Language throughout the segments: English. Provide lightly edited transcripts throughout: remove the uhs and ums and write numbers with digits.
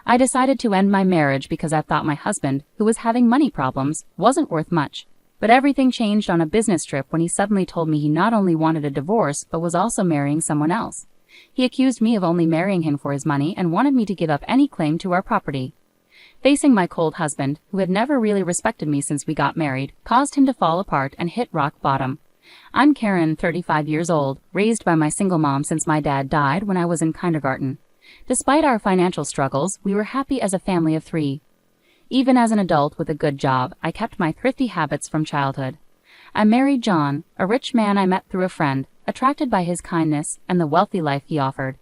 I decided to end my marriage because I thought my husband, who was having money problems, wasn't worth much. But everything changed on a business trip when he suddenly told me he not only wanted a divorce but was also marrying someone else. He accused me of only marrying him for his money and wanted me to give up any claim to our property. Facing my cold husband, who had never really respected me since we got married, caused him to fall apart and hit rock bottom. I'm Karen, 35 years old, raised by my single mom since my dad died when I was in kindergarten. Despite our financial struggles, we were happy as a family of 3. Even as an adult with a good job, I kept my thrifty habits from childhood. I married John, a rich man I met through a friend, attracted by his kindness and the wealthy life he offered.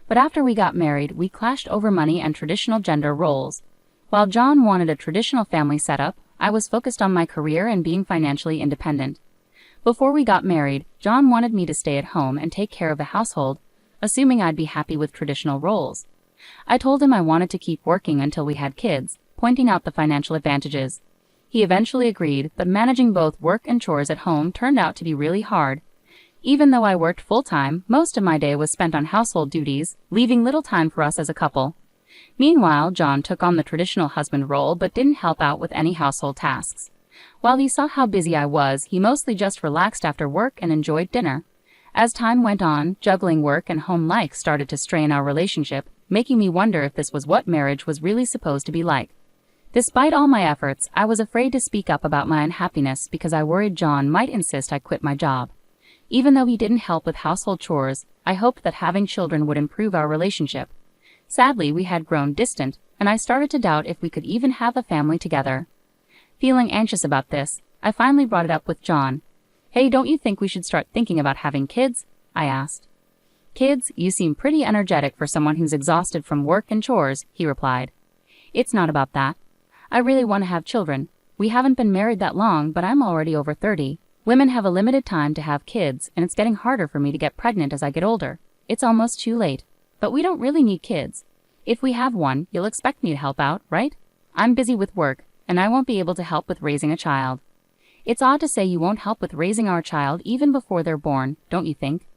But after we got married, we clashed over money and traditional gender roles. While John wanted a traditional family setup, I was focused on my career and being financially independent. Before we got married, John wanted me to stay at home and take care of the household, assuming I'd be happy with traditional roles. I told him I wanted to keep working until we had kids, pointing out the financial advantages. He eventually agreed, but managing both work and chores at home turned out to be really hard. Even though I worked full-time, most of my day was spent on household duties, leaving little time for us as a couple. Meanwhile, John took on the traditional husband role but didn't help out with any household tasks. While he saw how busy I was, he mostly just relaxed after work and enjoyed dinner. As time went on, juggling work and home life started to strain our relationship, making me wonder if this was what marriage was really supposed to be like. Despite all my efforts, I was afraid to speak up about my unhappiness because I worried John might insist I quit my job. Even though he didn't help with household chores, I hoped that having children would improve our relationship. Sadly, we had grown distant, and I started to doubt if we could even have a family together. Feeling anxious about this, I finally brought it up with John. "Hey, don't you think we should start thinking about having kids?" I asked. "Kids? You seem pretty energetic for someone who's exhausted from work and chores," he replied. "It's not about that. I really want to have children. We haven't been married that long, but I'm already over 30. Women have a limited time to have kids, and it's getting harder for me to get pregnant as I get older. It's almost too late. But we don't really need kids. If we have one, you'll expect me to help out, right? I'm busy with work, and I won't be able to help with raising a child." It's odd to say you won't help with raising our child even before they're born, don't you think?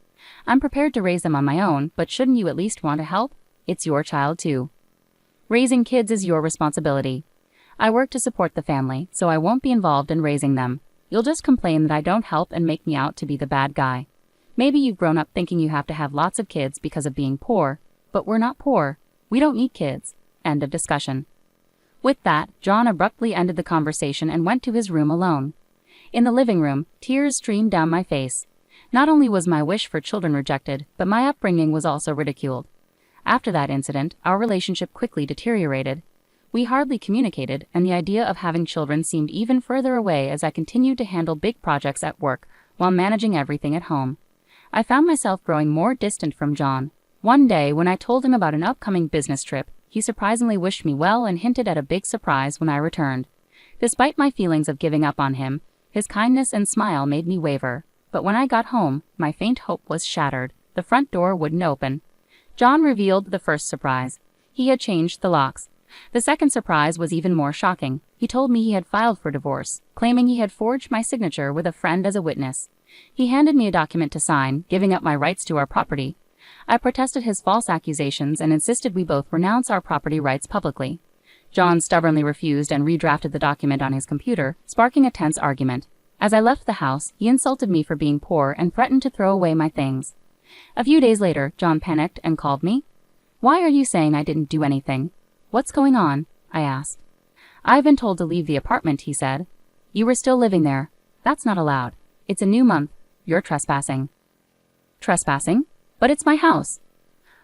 I'm prepared to raise them on my own, but shouldn't you at least want to help? It's your child too. Raising kids is your responsibility. I work to support the family, so I won't be involved in raising them. You'll just complain that I don't help and make me out to be the bad guy. Maybe you've grown up thinking you have to have lots of kids because of being poor, but we're not poor. We don't need kids. End of discussion. With that, John abruptly ended the conversation and went to his room alone. In the living room, tears streamed down my face. Not only was my wish for children rejected, but my upbringing was also ridiculed. After that incident, our relationship quickly deteriorated. We hardly communicated, and the idea of having children seemed even further away as I continued to handle big projects at work while managing everything at home. I found myself growing more distant from John. One day, when I told him about an upcoming business trip, he surprisingly wished me well and hinted at a big surprise when I returned. Despite my feelings of giving up on him, his kindness and smile made me waver. But when I got home, my faint hope was shattered. The front door wouldn't open. John revealed the first surprise. He had changed the locks. The second surprise was even more shocking. He told me he had filed for divorce, claiming he had forged my signature with a friend as a witness. He handed me a document to sign, giving up my rights to our property. I protested his false accusations and insisted we both renounce our property rights publicly. John stubbornly refused and redrafted the document on his computer, sparking a tense argument. As I left the house, he insulted me for being poor and threatened to throw away my things. A few days later, John panicked and called me. "Why are you saying I didn't do anything? What's going on?" I asked. "I've been told to leave the apartment," he said. "You were still living there. That's not allowed. It's a new month. You're trespassing." "Trespassing? But it's my house."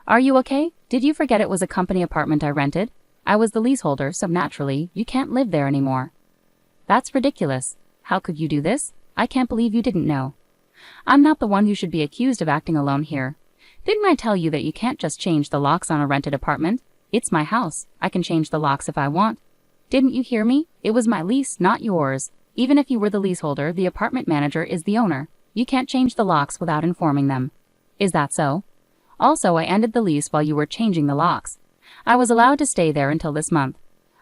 "Are you okay? Did you forget it was a company apartment I rented? I was the leaseholder, so naturally, you can't live there anymore." "That's ridiculous. How could you do this? I can't believe you didn't know." "I'm not the one who should be accused of acting alone here. Didn't I tell you that you can't just change the locks on a rented apartment? It's my house. I can change the locks if I want." "Didn't you hear me? It was my lease, not yours. Even if you were the leaseholder, the apartment manager is the owner. You can't change the locks without informing them." "Is that so? Also, I ended the lease while you were changing the locks. I was allowed to stay there until this month.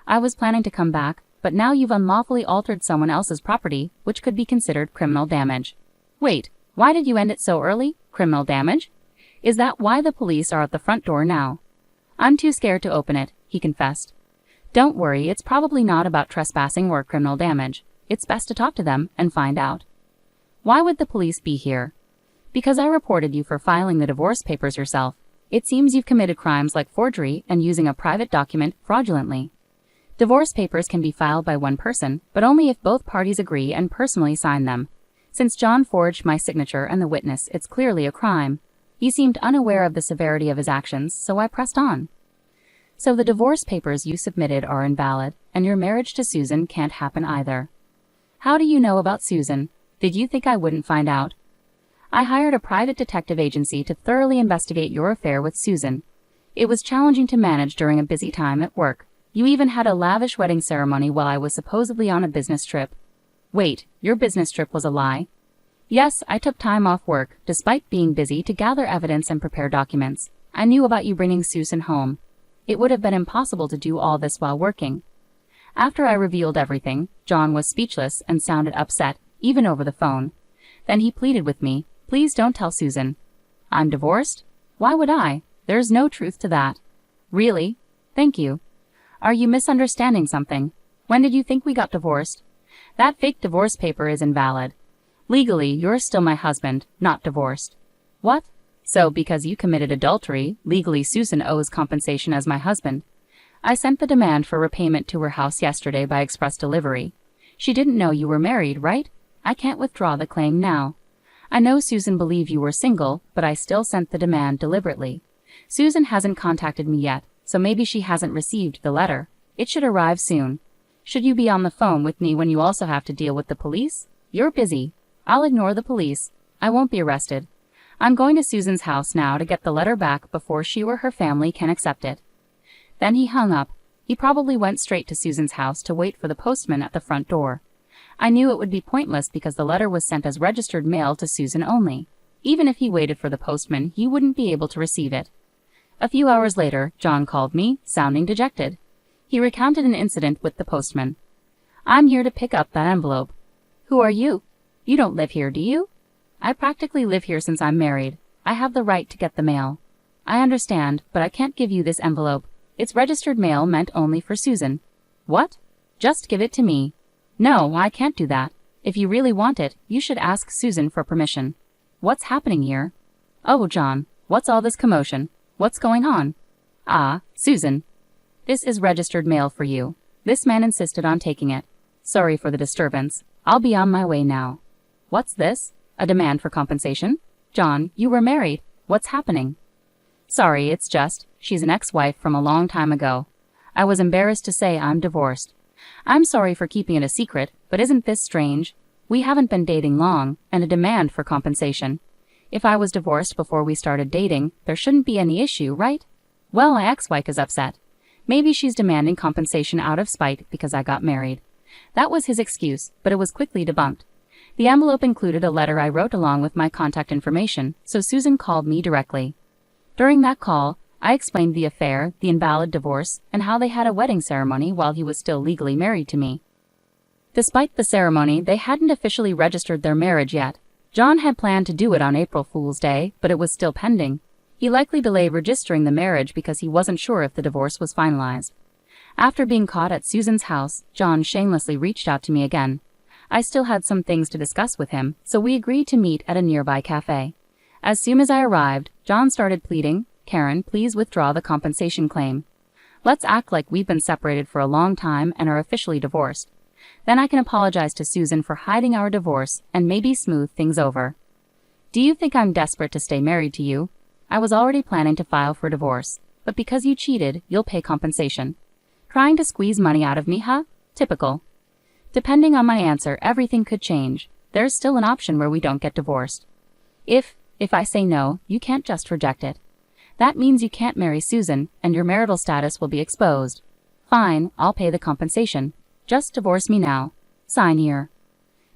I was planning to come back, but now you've unlawfully altered someone else's property, which could be considered criminal damage." "Wait, why did you end it so early? Criminal damage? Is that why the police are at the front door now?" "I'm too scared to open it. he confessed. Don't worry, it's probably not about trespassing or criminal damage. It's best to talk to them and find out. Why would the police be here? Because I reported you for filing the divorce papers yourself. It seems you've committed crimes like forgery and using a private document fraudulently. Divorce papers can be filed by one person, but only if both parties agree and personally sign them. Since John forged my signature and the witness, it's clearly a crime. He seemed unaware of the severity of his actions, so I pressed on. So the divorce papers you submitted are invalid, and your marriage to Susan can't happen either. How do you know about Susan? Did you think I wouldn't find out? I hired a private detective agency to thoroughly investigate your affair with Susan. It was challenging to manage during a busy time at work. You even had a lavish wedding ceremony while I was supposedly on a business trip. Wait, your business trip was a lie? Yes, I took time off work, despite being busy, to gather evidence and prepare documents. I knew about you bringing Susan home. It would have been impossible to do all this while working. After I revealed everything, John was speechless and sounded upset, even over the phone. Then he pleaded with me, "Please don't tell Susan." I'm divorced? Why would I? There's no truth to that. Really? Thank you. Are you misunderstanding something? When did you think we got divorced? That fake divorce paper is invalid. Legally, you're still my husband, not divorced. What? So, because you committed adultery, legally Susan owes compensation as my husband. I sent the demand for repayment to her house yesterday by express delivery. She didn't know you were married, right? I can't withdraw the claim now. I know Susan believed you were single, but I still sent the demand deliberately. Susan hasn't contacted me yet, so maybe she hasn't received the letter. It should arrive soon. Should you be on the phone with me when you also have to deal with the police? You're busy. I'll ignore the police. I won't be arrested. I'm going to Susan's house now to get the letter back before she or her family can accept it. Then he hung up. He probably went straight to Susan's house to wait for the postman at the front door. I knew it would be pointless because the letter was sent as registered mail to Susan only. Even if he waited for the postman, he wouldn't be able to receive it. A few hours later, John called me, sounding dejected. He recounted an incident with the postman. I'm here to pick up that envelope. Who are you? You don't live here, do you? I practically live here since I'm married. I have the right to get the mail. I understand, but I can't give you this envelope. It's registered mail meant only for Susan. What? Just give it to me. No, I can't do that. If you really want it, you should ask Susan for permission. What's happening here? Oh, John, what's all this commotion? What's going on? Ah, Susan. This is registered mail for you. This man insisted on taking it. Sorry for the disturbance. I'll be on my way now. What's this? A demand for compensation? John, you were married. What's happening? Sorry, it's just, she's an ex-wife from a long time ago. I was embarrassed to say I'm divorced. I'm sorry for keeping it a secret, but isn't this strange? We haven't been dating long, and a demand for compensation. If I was divorced before we started dating, there shouldn't be any issue, right? Well, my ex-wife is upset. Maybe she's demanding compensation out of spite because I got married. That was his excuse, but it was quickly debunked. The envelope included a letter I wrote along with my contact information, so Susan called me directly. During that call, I explained the affair, the invalid divorce, and how they had a wedding ceremony while he was still legally married to me. Despite the ceremony, they hadn't officially registered their marriage yet. John had planned to do it on April Fool's Day, but it was still pending. He likely delayed registering the marriage because he wasn't sure if the divorce was finalized. After being caught at Susan's house, John shamelessly reached out to me again. I still had some things to discuss with him, so we agreed to meet at a nearby cafe. As soon as I arrived, John started pleading, "Karen, please withdraw the compensation claim. Let's act like we've been separated for a long time and are officially divorced. Then I can apologize to Susan for hiding our divorce and maybe smooth things over. Do you think I'm desperate to stay married to you? I was already planning to file for divorce, but because you cheated, you'll pay compensation. Trying to squeeze money out of me, huh? Typical. Depending on my answer, everything could change. There's still an option where we don't get divorced. If I say no, you can't just reject it. That means you can't marry Susan, and your marital status will be exposed. Fine, I'll pay the compensation. Just divorce me now. Sign here.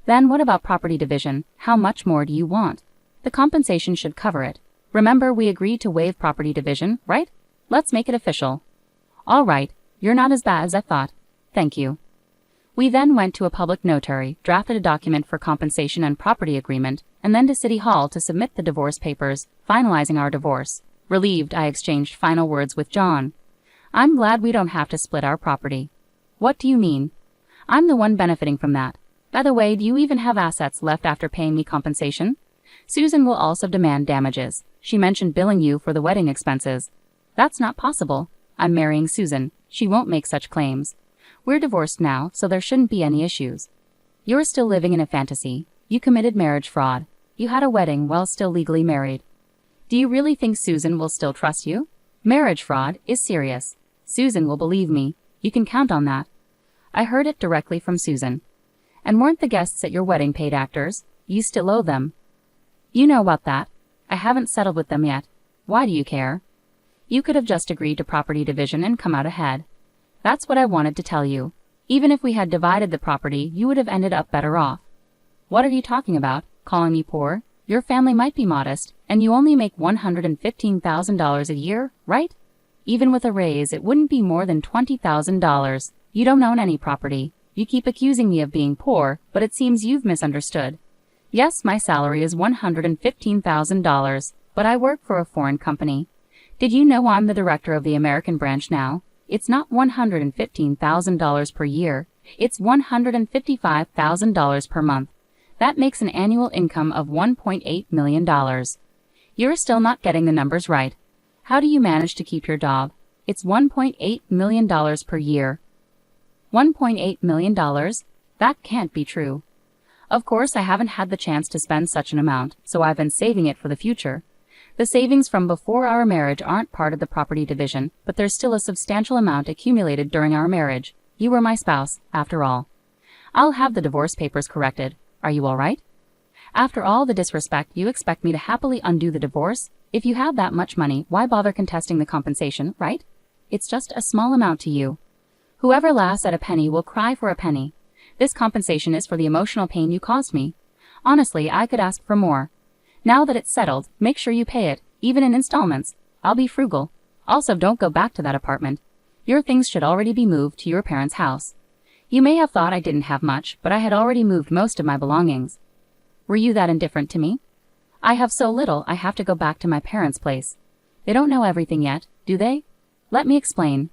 Then what about property division? How much more do you want? The compensation should cover it. Remember, we agreed to waive property division, right? Let's make it official. All right, you're not as bad as I thought. Thank you. We then went to a public notary, drafted a document for compensation and property agreement, and then to City Hall to submit the divorce papers, finalizing our divorce. Relieved, I exchanged final words with John. I'm glad we don't have to split our property. What do you mean? I'm the one benefiting from that. By the way, do you even have assets left after paying me compensation? Susan will also demand damages. She mentioned billing you for the wedding expenses. That's not possible. I'm marrying Susan. She won't make such claims. We're divorced now, so there shouldn't be any issues. You're still living in a fantasy. You committed marriage fraud. You had a wedding while still legally married. Do you really think Susan will still trust you? Marriage fraud is serious. Susan will believe me. You can count on that. I heard it directly from Susan. And weren't the guests at your wedding paid actors? You still owe them. You know about that. I haven't settled with them yet. Why do you care? You could have just agreed to property division and come out ahead. That's what I wanted to tell you. Even if we had divided the property, you would have ended up better off. What are you talking about? Calling me poor? Your family might be modest, and you only make $115,000 a year, right? Even with a raise, it wouldn't be more than $20,000. You don't own any property. You keep accusing me of being poor, but it seems you've misunderstood. Yes, my salary is $115,000, but I work for a foreign company. Did you know I'm the director of the American branch now? It's not $115,000 per year. It's $155,000 per month. That makes an annual income of $1.8 million. You're still not getting the numbers right. How do you manage to keep your job? It's $1.8 million per year. $1.8 million? That can't be true. Of course, I haven't had the chance to spend such an amount, so I've been saving it for the future. The savings from before our marriage aren't part of the property division, but there's still a substantial amount accumulated during our marriage. You were my spouse, after all. I'll have the divorce papers corrected. Are you all right? After all the disrespect, you expect me to happily undo the divorce? If you have that much money, why bother contesting the compensation, right? It's just a small amount to you. Whoever laughs at a penny will cry for a penny. This compensation is for the emotional pain you caused me. Honestly, I could ask for more. Now that it's settled, make sure you pay it, even in installments. I'll be frugal. Also, don't go back to that apartment. Your things should already be moved to your parents' house. You may have thought I didn't have much, but I had already moved most of my belongings. Were you that indifferent to me? I have so little I have to go back to my parents' place. They don't know everything yet, do they? Let me explain.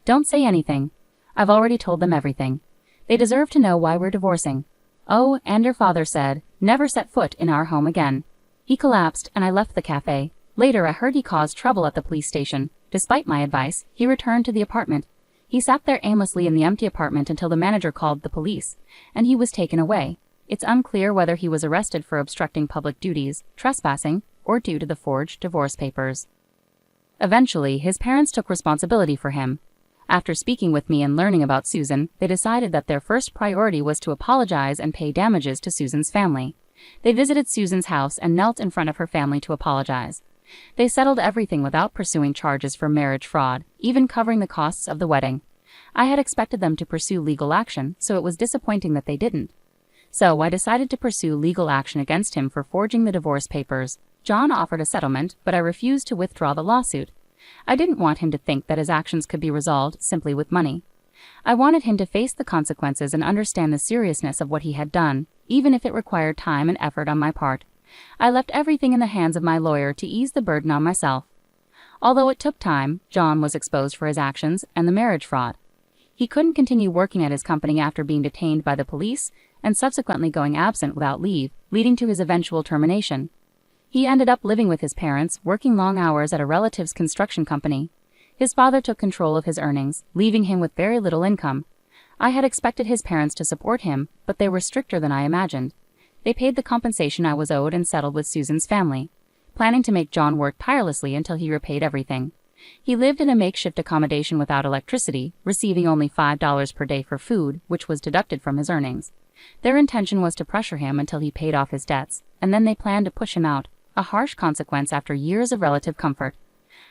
Don't say anything. I've already told them everything. They deserve to know why we're divorcing. Oh, and your father said, never set foot in our home again. He collapsed and I left the cafe. Later I heard he caused trouble at the police station. Despite my advice, he returned to the apartment. He sat there aimlessly in the empty apartment until the manager called the police, and he was taken away. It's unclear whether he was arrested for obstructing public duties, trespassing, or due to the forged divorce papers. Eventually, his parents took responsibility for him. After speaking with me and learning about Susan, they decided that their first priority was to apologize and pay damages to Susan's family. They visited Susan's house and knelt in front of her family to apologize. They settled everything without pursuing charges for marriage fraud, even covering the costs of the wedding. I had expected them to pursue legal action, so it was disappointing that they didn't. So I decided to pursue legal action against him for forging the divorce papers. John offered a settlement, but I refused to withdraw the lawsuit. I didn't want him to think that his actions could be resolved simply with money. I wanted him to face the consequences and understand the seriousness of what he had done, even if it required time and effort on my part. I left everything in the hands of my lawyer to ease the burden on myself. Although it took time, John was exposed for his actions and the marriage fraud. He couldn't continue working at his company after being detained by the police and subsequently going absent without leave, leading to his eventual termination. He ended up living with his parents, working long hours at a relative's construction company. His father took control of his earnings, leaving him with very little income. I had expected his parents to support him, but they were stricter than I imagined. They paid the compensation I was owed and settled with Susan's family, planning to make John work tirelessly until he repaid everything. He lived in a makeshift accommodation without electricity, receiving only $5 per day for food, which was deducted from his earnings. Their intention was to pressure him until he paid off his debts, and then they planned to push him out, a harsh consequence after years of relative comfort.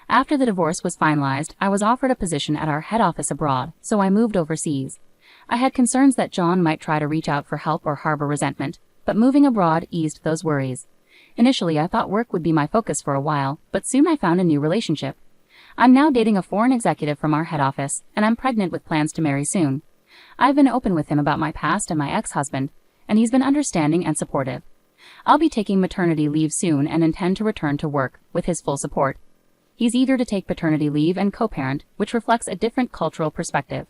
After the divorce was finalized, I was offered a position at our head office abroad, so I moved overseas. I had concerns that John might try to reach out for help or harbor resentment, but moving abroad eased those worries. Initially, I thought work would be my focus for a while, but soon I found a new relationship. I'm now dating a foreign executive from our head office, and I'm pregnant with plans to marry soon. I've been open with him about my past and my ex-husband, and he's been understanding and supportive. I'll be taking maternity leave soon and intend to return to work, with his full support. He's eager to take paternity leave and co-parent, which reflects a different cultural perspective.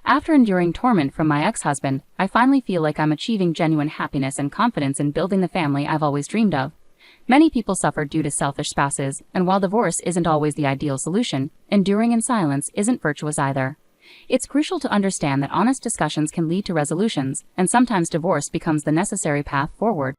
After enduring torment from my ex-husband, I finally feel like I'm achieving genuine happiness and confidence in building the family I've always dreamed of. Many people suffer due to selfish spouses, and while divorce isn't always the ideal solution, enduring in silence isn't virtuous either. It's crucial to understand that honest discussions can lead to resolutions, and sometimes divorce becomes the necessary path forward.